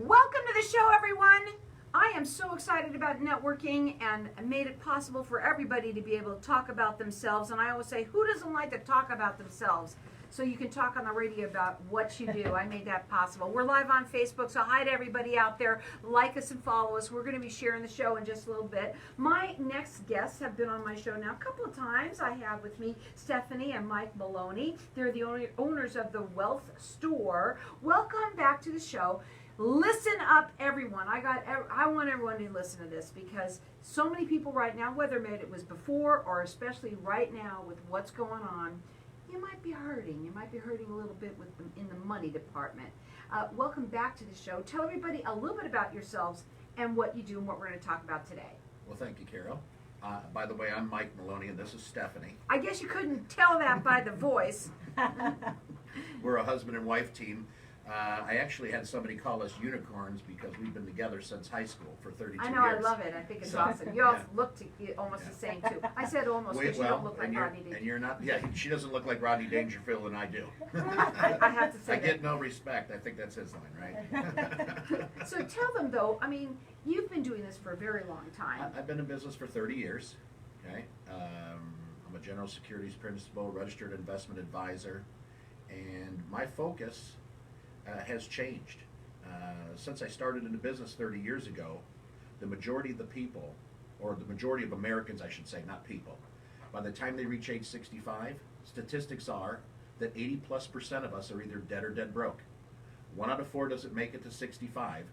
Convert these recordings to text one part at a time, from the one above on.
Welcome to the show, everyone. I am so excited about networking and made it possible for everybody to be able to talk about themselves. And I always say, who doesn't like to talk about themselves? So you can talk on the radio about what you do. I made that possible. We're live on Facebook, so hi to everybody out there. Like us and follow us. We're going to be sharing the show in just a little bit. My next guests have been on my show now a couple of times. I have with me Stepanie and Mike Maloney. They're the owners of the Wealth Store. Welcome back to the show. Listen up, everyone. I want everyone to listen to this because so many people right now, whether it was before or especially right now with what's going on, you might be hurting. You might be hurting a little bit with them in the money department. Welcome back to the show. Tell everybody a little bit about yourselves and what you do and what we're going to talk about today. Well, thank you, Carol. By the way, I'm Mike Maloney, and this is Stepanie. I guess you couldn't tell that by the voice. We're a husband and wife team. I actually had somebody call us unicorns because we've been together since high school for 32 years. I know, I love it. I think it's awesome. You all look almost the same, too. I said almost because you don't look like Rodney Dangerfield. And you're not, she doesn't look like Rodney Dangerfield, and I do. I have to say I get no respect. I think that's his line, right? So tell them, though, I mean, you've been doing this for a very long time. I've been in business for 30 years, okay? I'm a general securities principal, registered investment advisor, and my focus has changed. Since I started in the business 30 years ago, the majority of the people, or the majority of Americans, I should say, not people, by the time they reach age 65, statistics are that 80+% of us are either dead or dead broke. 1 out of 4 doesn't make it to 65,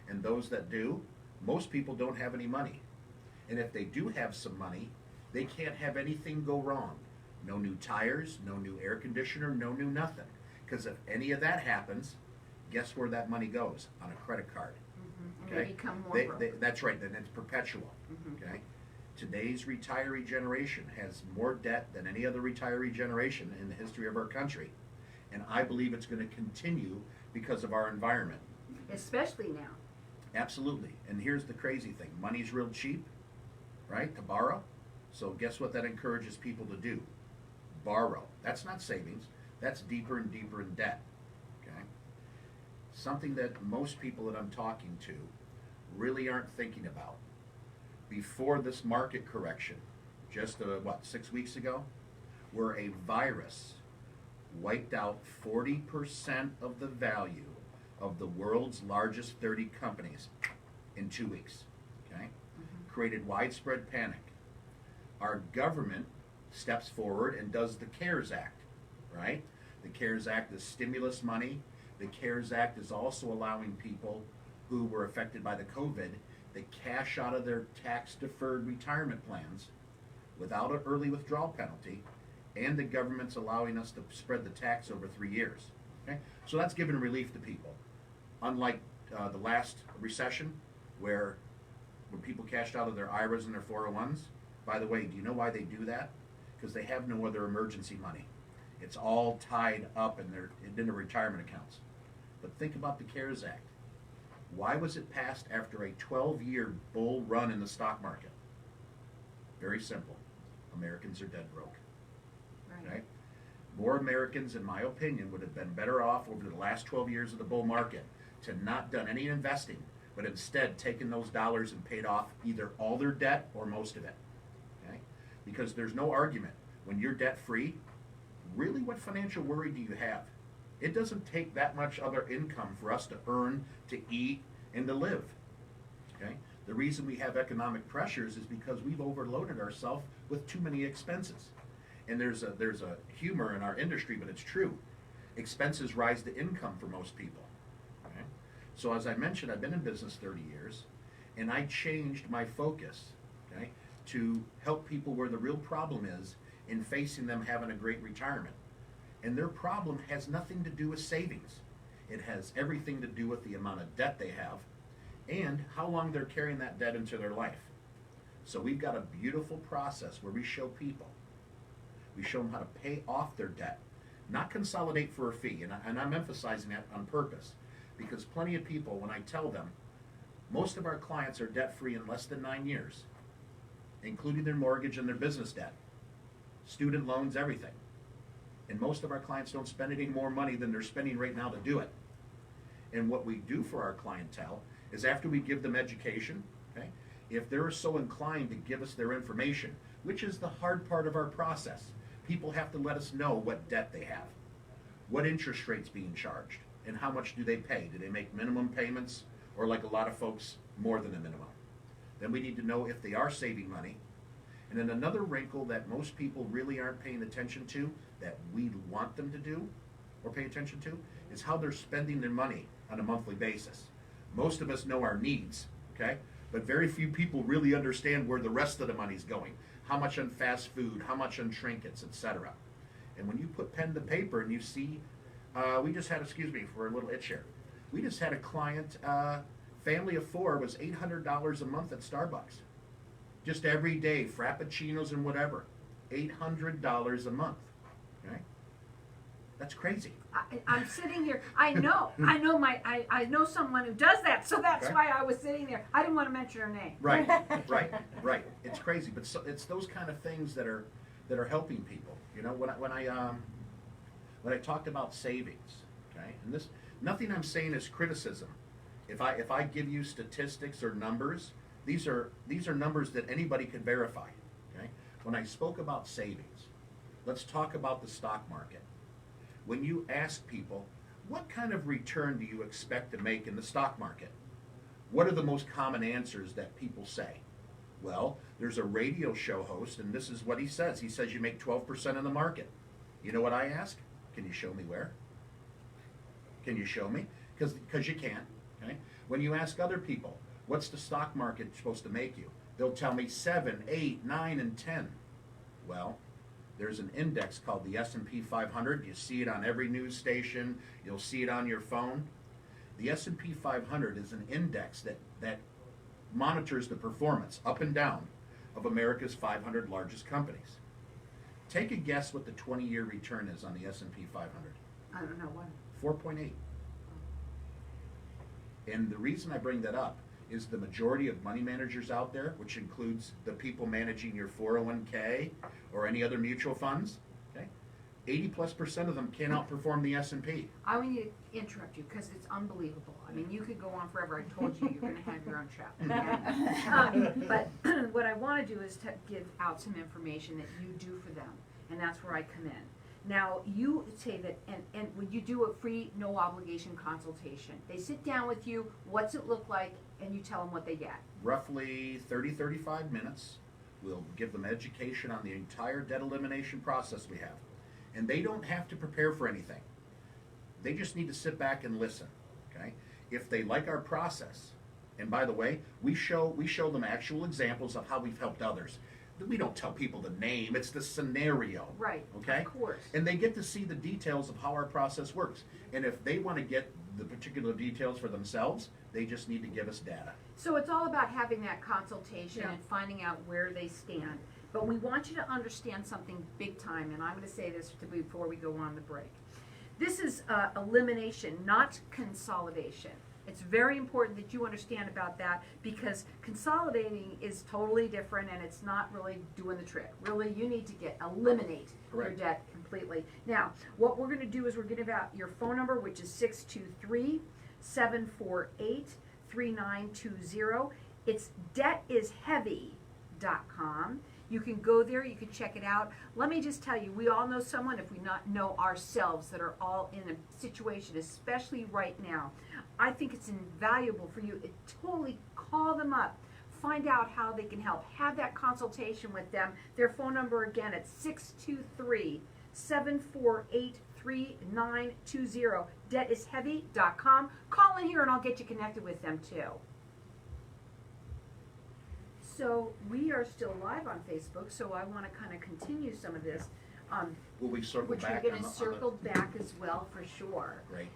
and those that do, most people don't have any money. And if they do have some money, they can't have anything go wrong. No new tires, no new air conditioner, no new nothing. Because if any of that happens, guess where that money goes? On a credit card. Mm-hmm. Okay? They become more broke. That's right, then it's perpetual. Mm-hmm. Okay? Today's retiree generation has more debt than any other retiree generation in the history of our country. And I believe it's going to continue because of our environment. Especially now. Absolutely. And here's the crazy thing. Money's real cheap, right, to borrow. So guess what that encourages people to do? Borrow. That's not savings. That's deeper and deeper in debt. Okay? Something that most people that I'm talking to really aren't thinking about. Before this market correction, just 6 weeks ago, where a virus wiped out 40% of the value of the world's largest 30 companies in 2 weeks. Okay? Mm-hmm. Created widespread panic. Our government steps forward and does the CARES Act, right? The CARES Act is stimulus money. The CARES Act is also allowing people who were affected by the COVID the cash out of their tax-deferred retirement plans without an early withdrawal penalty, and the government's allowing us to spread the tax over 3 years. Okay? So that's giving relief to people. Unlike the last recession, where when people cashed out of their IRAs and their 401s, by the way, do you know why they do that? Because they have no other emergency money. It's all tied up in their retirement accounts. But think about the CARES Act. Why was it passed after a 12-year bull run in the stock market? Very simple. Americans are dead broke. Right. Okay? More Americans, in my opinion, would have been better off over the last 12 years of the bull market to not done any investing, but instead taken those dollars and paid off either all their debt or most of it. Okay? Because there's no argument. When you're debt-free, really what financial worry do you have? It doesn't take that much other income for us to earn, to eat, and to live. Okay? The reason we have economic pressures is because we've overloaded ourselves with too many expenses. And there's a humor in our industry, but it's true. Expenses rise to income for most people. Okay? So as I mentioned, I've been in business 30 years, and I changed my focus, okay, to help people where the real problem is in facing them having a great retirement. And their problem has nothing to do with savings. It has everything to do with the amount of debt they have and how long they're carrying that debt into their life. So we've got a beautiful process where we show people. We show them how to pay off their debt, not consolidate for a fee. And I'm emphasizing that on purpose because plenty of people, when I tell them, most of our clients are debt-free in less than 9 years, including their mortgage and their business debt, student loans, everything. And most of our clients don't spend any more money than they're spending right now to do it. And what we do for our clientele is after we give them education, okay, if they're so inclined to give us their information, which is the hard part of our process, people have to let us know what debt they have, what interest rate's being charged, and how much do they pay. Do they make minimum payments, or like a lot of folks, more than the minimum? Then we need to know if they are saving money. And then another wrinkle that most people really aren't paying attention to, that we want them to do or pay attention to, is how they're spending their money on a monthly basis. Most of us know our needs, okay? But very few people really understand where the rest of the money's going. How much on fast food, how much on trinkets, etc. And when you put pen to paper and you see, we just had, excuse me for a little itch here, we just had a client, family of 4, was $800 a month at Starbucks. Just every day, frappuccinos and whatever. $800 a month, okay? That's crazy. I'm sitting here. I know someone who does that, so that's Okay. why I was sitting there. I didn't want to mention her name. Right, right. It's crazy, but so, it's those kind of things that are helping people. You know, when I talked about savings, okay, and this, nothing I'm saying is criticism. If I give you statistics or numbers, these are numbers that anybody could verify. Okay, when I spoke about savings, let's talk about the stock market. When you ask people, what kind of return do you expect to make in the stock market? What are the most common answers that people say? Well, there's a radio show host, and this is what he says. He says you make 12% in the market. You know what I ask? Can you show me where? Can you show me? Because you can't. Okay? When you ask other people, what's the stock market supposed to make you? They'll tell me 7, 8, 9, and 10. Well, there's an index called the S&P 500. You see it on every news station. You'll see it on your phone. The S&P 500 is an index that monitors the performance up and down of America's 500 largest companies. Take a guess what the 20-year return is on the S&P 500. I don't know what. 4.8. And the reason I bring that up is the majority of money managers out there, which includes the people managing your 401k or any other mutual funds, okay, 80+% of them can't outperform the S&P. I want you to interrupt you because it's unbelievable. I mean, you could go on forever. I told you you're going to have your own show. But what I want to do is to give out some information that you do for them, and that's where I come in. Now, you say that, and when you do a free, no obligation consultation, they sit down with you, what's it look like, and you tell them what they get. Roughly 30-35 minutes. We'll give them education on the entire debt elimination process we have. And they don't have to prepare for anything. They just need to sit back and listen, okay? If they like our process, and by the way, we show them actual examples of how we've helped others. We don't tell people the name, it's the scenario. Right, okay? Of course. And they get to see the details of how our process works. And if they want to get the particular details for themselves, they just need to give us data. So it's all about having that consultation Yeah. and finding out where they stand. But we want you to understand something big time, and I'm going to say this before we go on the break. This is elimination, not consolidation. It's very important that you understand about that because consolidating is totally different and it's not really doing the trick. Really, you need to eliminate your Correct. debt completely. Now, what we're going to do is we're going to give out your phone number, which is 623-748-3920. It's debitheavy.com. You can go there, you can check it out. Let me just tell you, we all know someone, if we not know ourselves, that are all in a situation, especially right now. I think it's invaluable for you to totally call them up, find out how they can help, have that consultation with them. Their phone number again at 623-748-3920, debitheavy.com. Call in here and I'll get you connected with them too. So we are still live on Facebook, so I want to kind of continue some of this, Will we circle which back we're going on to the circle back as well for sure. Great.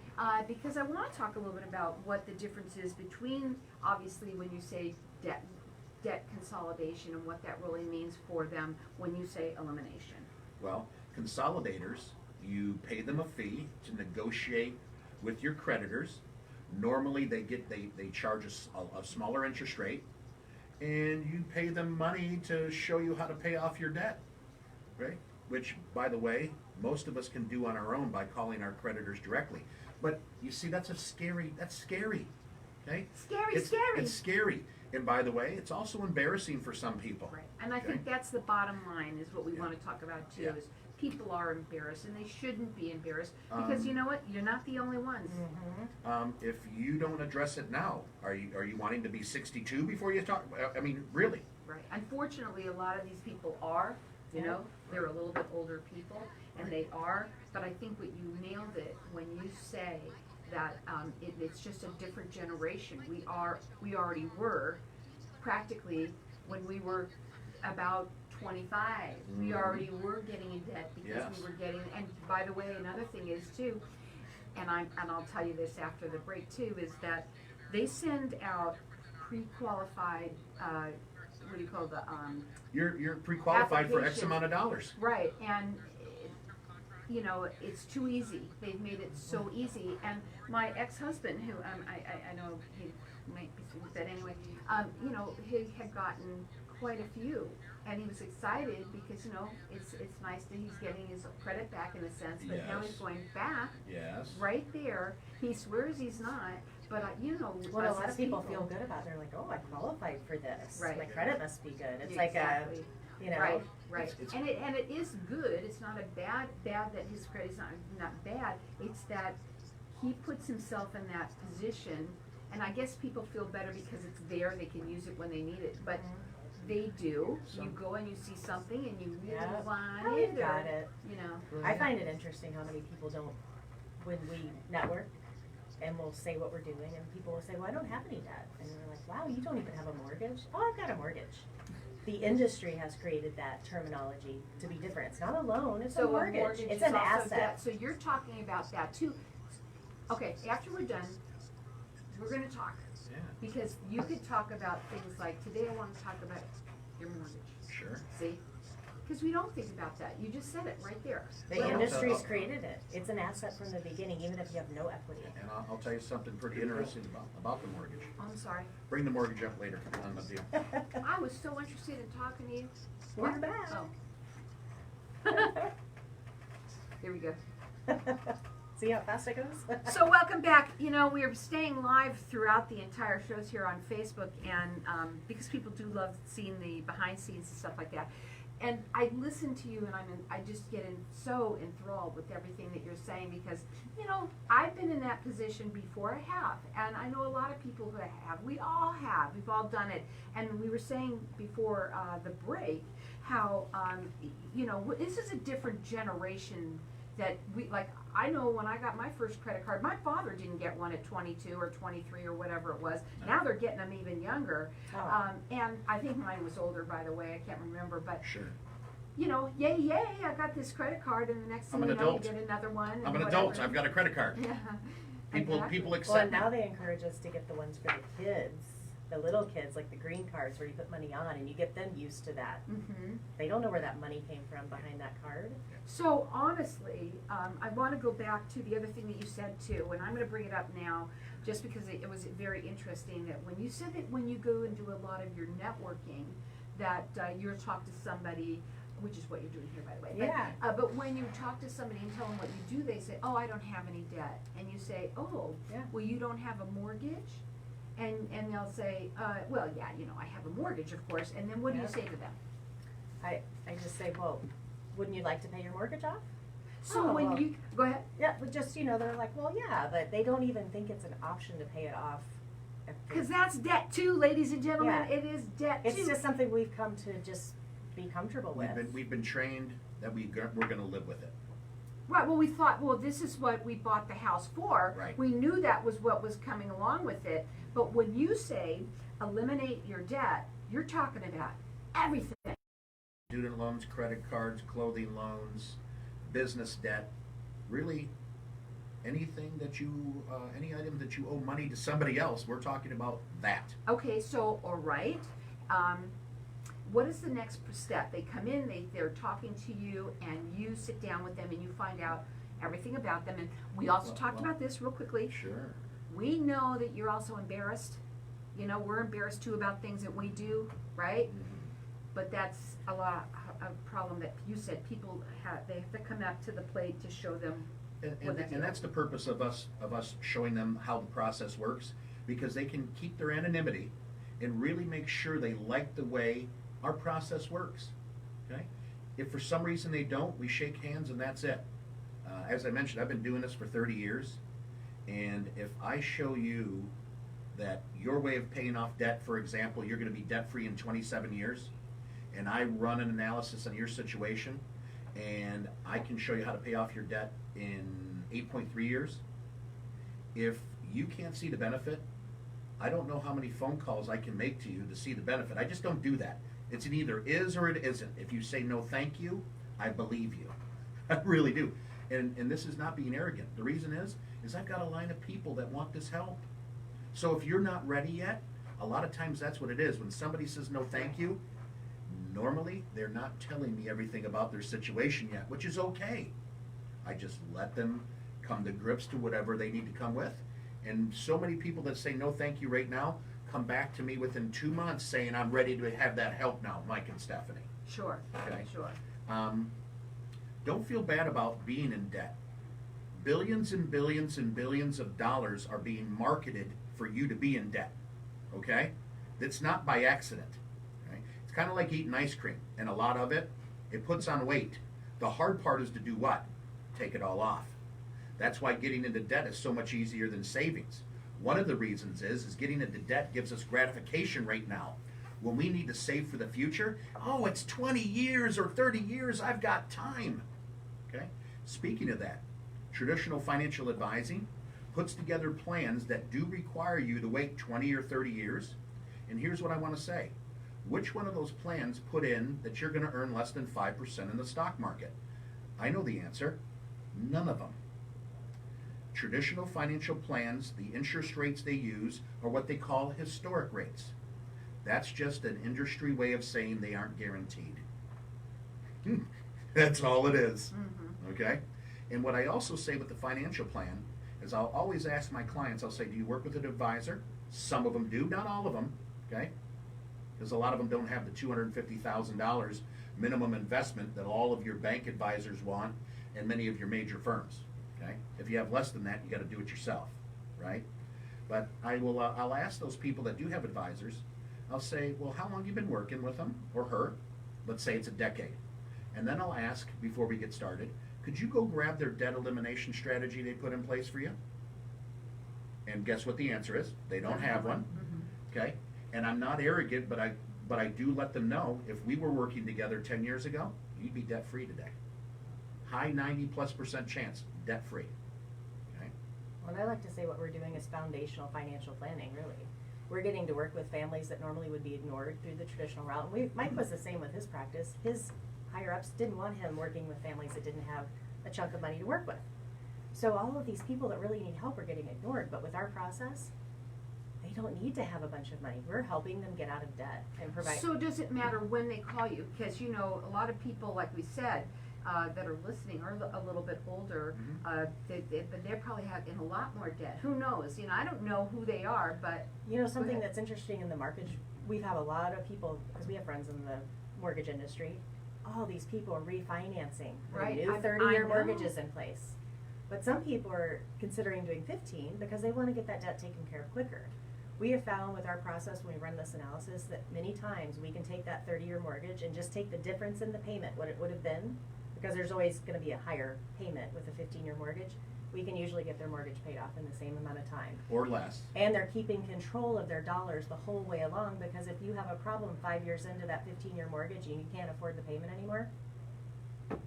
Because I want to talk a little bit about what the difference is between, obviously, when you say debt consolidation and what that really means for them when you say elimination. Well, consolidators, you pay them a fee to negotiate with your creditors. Normally, they charge a smaller interest rate, and you pay them money to show you how to pay off your debt, right? Which, by the way, most of us can do on our own by calling our creditors directly. But you see, that's scary, okay? Scary, scary. It's scary. And by the way, it's also embarrassing for some people. Right, and I okay? think that's the bottom line, is what we Yeah. want to talk about too, Yeah. is people are embarrassed, and they shouldn't be embarrassed, because you know what? You're not the only ones. If you don't address it now, are you wanting to be 62 before you talk? I mean, really? Right. Unfortunately, a lot of these people are, you know, they're a little bit older people, and they are, but I think what you nailed it when you say that it's just a different generation. We already were, practically, when we were about 25, we already were getting in debt because we were getting, and by the way, another thing is too, and I'll tell you this after the break too, is that they send out pre-qualified, what do you call the, You're pre-qualified for X application. amount of dollars. right, and you know, it's too easy. They've made it so easy. And my ex-husband, who I know he might be saying that anyway, you know, he had gotten quite a few, and he was excited because, you know, it's nice that he's getting his credit back in a sense, but now he's Yes. going back Yes. right there. He swears he's not, but you know, What a us lot as of people feel good about. They're like, oh, I qualified for this. Right. My credit must be good. It's Exactly. like you know. Right, right. It's- And it is good. It's not a bad that his credit's not bad. It's that he puts himself in that position, and I guess people feel better because it's there, they can use it when they need it. But they do. You go and you see something and you really Yeah. want Oh, it, we've got it. you know. I find it interesting how many people don't, when we network and we'll say what we're doing, and people will say, well, I don't have any debt. And we're like, wow, you don't even have a mortgage? Oh, I've got a mortgage. The industry has created that terminology to be different. It's not a loan, it's a mortgage. It's is an also asset. debt. So you're talking about that too. Okay, after we're done, we're gonna talk. Yeah. Because you could talk about things like, today I want to talk about your mortgage. Sure. See? Because we don't think about that. You just said it right there. The Well, industry's created it. It's an asset from the beginning, even if you have no equity. And I'll tell you something pretty interesting about the mortgage. I'm sorry. Bring the mortgage up later on the deal. I was so interested in talking to you. We're back. Oh. Here we go. See how fast it goes? So welcome back. You know, we're staying live throughout the entire shows here on Facebook, and because people do love seeing the behind scenes and stuff like that. And I listen to you, and I just get so enthralled with everything that you're saying, because, you know, I've been in that position before. I have, and I know a lot of people who have. We all have. We've all done it. And we were saying before the break how, you know, this is a different generation that we, like, I know when I got my first credit card, my father didn't get one at 22 or 23 or whatever it was. No. Now they're getting them even younger. Oh. And I think mine was older, by the way. I can't remember, but Sure. you know, yay, I got this credit card, and the next thing I'm you an know, adult. you get another one. I'm and an adult. whatever. I've got a credit card. Yeah. People Exactly. Well, accept and me. now they encourage us to get the ones for the kids, the little kids, like the green cards where you put money on and you get them used to that. Mm-hmm. They don't know where that money came from behind that card. So honestly, I want to go back to the other thing that you said too, and I'm going to bring it up now, just because it was very interesting that when you said that when you go and do a lot of your networking, that you're talk to somebody, which is what you're doing here, by the way. Yeah. But when you talk to somebody and tell them what you do, they say, "Oh, I don't have any debt," and you say, "Oh, Yeah. well, you don't have a mortgage," and they'll say, "Well, yeah, you know, I have a mortgage, of course." And then what do you Yeah. say to them? I just say, well, wouldn't you like to pay your mortgage off? So Oh, when well. you go ahead. Yeah, but just, you know, they're like, well, yeah, but they don't even think it's an option to pay it off. Because that's debt too, ladies and gentlemen. Yeah. It is debt It's too. just something we've come to just be comfortable with. We've been trained that we're going to live with it. Right. Well, we thought, well, this is what we bought the house for. Right. We knew that was what was coming along with it. But when you say eliminate your debt, you're talking about everything. Student loans, credit cards, clothing loans, business debt, really anything that you, any item that you owe money to somebody else, we're talking about that. Okay. So, all right. What is the next step? They come in, they're talking to you, and you sit down with them and you find out everything about them. And we also talked about this real quickly. Sure. We know that you're also embarrassed. You know, we're embarrassed too about things that we do, right? But that's a problem that you said people have. They have to come up to the plate to show them And that's the purpose of us showing them how the process works, because they can keep their anonymity and really make sure they like the way our process works. Okay? If for some reason they don't, we shake hands and that's it. As I mentioned, I've been doing this for 30 years, and if I show you that your way of paying off debt, for example, you're going to be debt-free in 27 years, and I run an analysis on your situation, and I can show you how to pay off your debt in 8.3 years, if you can't see the benefit, I don't know how many phone calls I can make to you to see the benefit. I just don't do that. It's an either is or it isn't. If you say no thank you, I believe you. I really do. And this is not being arrogant. The reason is I've got a line of people that want this help. So if you're not ready yet, a lot of times that's what it is. When somebody says no thank you, normally they're not telling me everything about their situation yet, which is okay. I just let them come to grips to whatever they need to come with. And so many people that say no thank you right now come back to me within 2 months saying I'm ready to have that help now, Mike and Stephanie. Sure. Okay. Sure. Don't feel bad about being in debt. Billions and billions and billions of dollars are being marketed for you to be in debt. Okay? It's not by accident. Okay? It's kind of like eating ice cream, and a lot of it puts on weight. The hard part is to do what? Take it all off. That's why getting into debt is so much easier than savings. One of the reasons is getting into debt gives us gratification right now. When we need to save for the future, oh, it's 20 years or 30 years, I've got time. Okay? Speaking of that, traditional financial advising puts together plans that do require you to wait 20 or 30 years. And here's what I want to say. Which one of those plans put in that you're going to earn less than 5% in the stock market? I know the answer. None of them. Traditional financial plans, the interest rates they use are what they call historic rates. That's just an industry way of saying they aren't guaranteed. That's all it is. Mm-hmm. Okay? And what I also say with the financial plan is I'll always ask my clients, I'll say, do you work with an advisor? Some of them do, not all of them. Okay? Because a lot of them don't have the $250,000 minimum investment that all of your bank advisors want and many of your major firms. Okay? If you have less than that, you got to do it yourself, right? But I'll ask those people that do have advisors. I'll say, well, how long have you been working with them or her? Let's say it's a decade. And then I'll ask, before we get started, could you go grab their debt elimination strategy they put in place for you? And guess what the answer is? They don't have one. Mm-hmm. Okay? And I'm not arrogant, but I do let them know, if we were working together 10 years ago, you'd be debt free today. High 90+% chance, debt free. Okay? Well, and I like to say what we're doing is foundational financial planning, really. We're getting to work with families that normally would be ignored through the traditional route. Mike was the same with his practice. His higher-ups didn't want him working with families that didn't have a chunk of money to work with. So all of these people that really need help are getting ignored. But with our process, they don't need to have a bunch of money. We're helping them get out of debt and provide. So does it matter when they call you? Because, you know, a lot of people, like we said, that are listening are a little bit older, but they're probably in a lot more debt. Who knows? You know, I don't know who they are, but you know, something that's interesting in the mortgage, we have a lot of people, because we have friends in the mortgage industry. All these people are refinancing, right? New 30-year mortgages in place. But some people are considering doing 15 because they want to get that debt taken care of quicker. We have found with our process, when we run this analysis, that many times we can take that 30-year mortgage and just take the difference in the payment, what it would have been, because there's always going to be a higher payment with a 15-year mortgage. We can usually get their mortgage paid off in the same amount of time. Or less. And they're keeping control of their dollars the whole way along, because if you have a problem 5 years into that 15-year mortgage and you can't afford the payment anymore,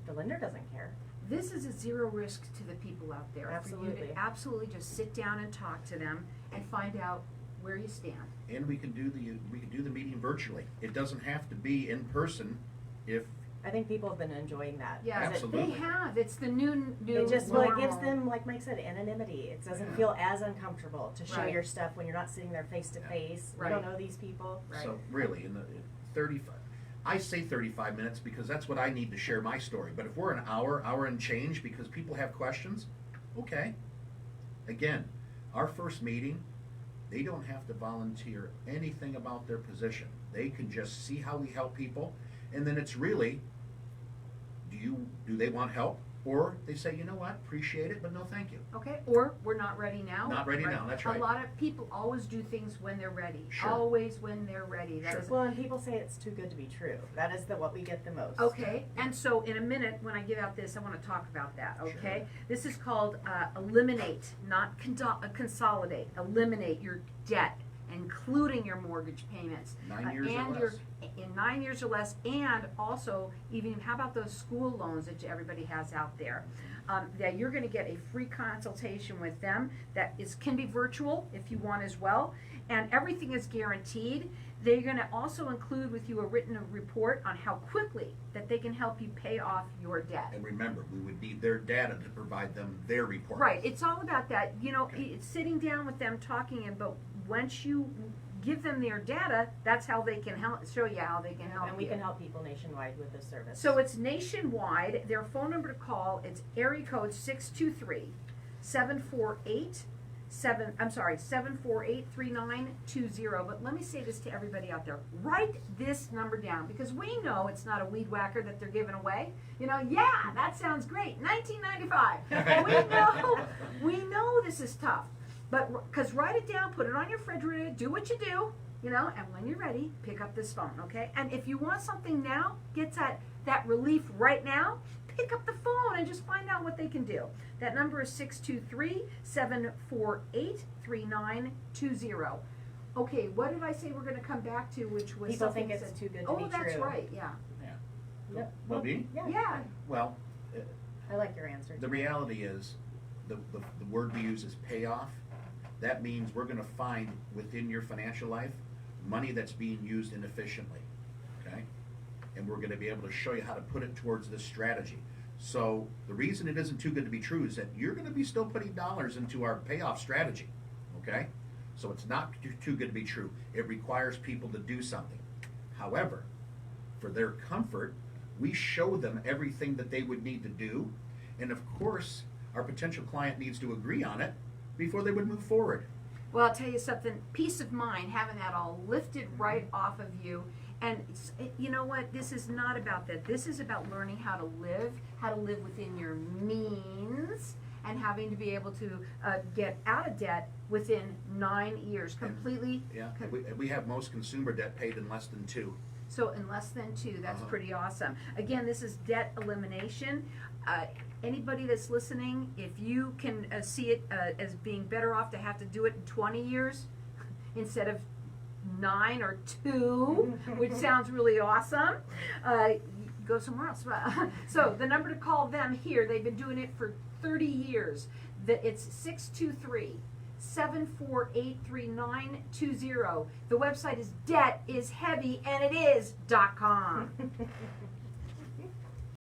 the lender doesn't care. This is a zero risk to the people out there. Absolutely. For you to absolutely just sit down and talk to them and find out where you stand. And we can do the meeting virtually. It doesn't have to be in person if I think people have been enjoying that. Yeah, absolutely. They have. It's the new it just normal. It gives them, like Mike said, anonymity. It doesn't feel as uncomfortable to show your stuff when you're not sitting there face to face. We don't know these people. Right. So really, in the 35, I say 35 minutes because that's what I need to share my story. But if we're an hour and change because people have questions, okay. Again, our first meeting, they don't have to volunteer anything about their position. They can just see how we help people, and then it's really, do they want help? Or they say, you know what, appreciate it, but no thank you. Okay, or we're not ready now. Not ready now, that's right. A lot of people always do things when they're ready. Sure. Always when they're ready. That Sure. is Well, and people say it's too good to be true. That is what we get the most. okay, and so in a minute, when I give out this, I want to talk about that, okay? Sure. This is called eliminate, not consolidate. Eliminate your debt, including your mortgage payments. 9 years or and less. in 9 years or less, and also even, how about those school loans that everybody has out there? That you're gonna get a free consultation with them that can be virtual if you want as well, and everything is guaranteed. They're gonna also include with you a written report on how quickly that they can help you pay off your debt. And remember, we would need their data to provide them their report. Right, it's all about that, you know, Okay. it's sitting down with them, talking about, once you give them their data, that's how they can show you how they can help you. And we can help people nationwide with this service. So it's nationwide. Their phone number to call, it's area code 748-3920. But let me say this to everybody out there. Write this number down, because we know it's not a weed whacker that they're giving away. You know, yeah, that sounds great. 1995. we know this is tough. But, because write it down, put it on your refrigerator, do what you do, you know, and when you're ready, pick up this phone, okay? And if you want something now, get that relief right now, pick up the phone and just find out what they can do. That number is 623-748-3920. Okay, what did I say we're gonna come back to, which was People something think that it's said- too good to be Oh, true. that's right, yeah. Yeah. Yep. Well, me? Yeah. Well, I like your answer. the reality is, the word we use is payoff. That means we're gonna find within your financial life, money that's being used inefficiently, okay? And we're gonna be able to show you how to put it towards this strategy. So the reason it isn't too good to be true is that you're gonna be still putting dollars into our payoff strategy, okay? So it's not too good to be true. It requires people to do something. However, for their comfort, we show them everything that they would need to do. And of course, our potential client needs to agree on it before they would move forward. Well, I'll tell you something, peace of mind, having that all lifted right off of you. And you know what, this is not about that. This is about learning how to live within your means, and having to be able to get out of debt within 9 years, completely. Yeah, and we have most consumer debt paid in less than 2. So in less than 2, that's Uh-huh. pretty awesome. Again, this is debt elimination. Anybody that's listening, if you can see it as being better off to have to do it in 20 years instead of 9 or 2, which sounds really awesome, go somewhere else. So the number to call them here, they've been doing it for 30 years. It's 623-748-3920. The website is debt is heavy and it is.com.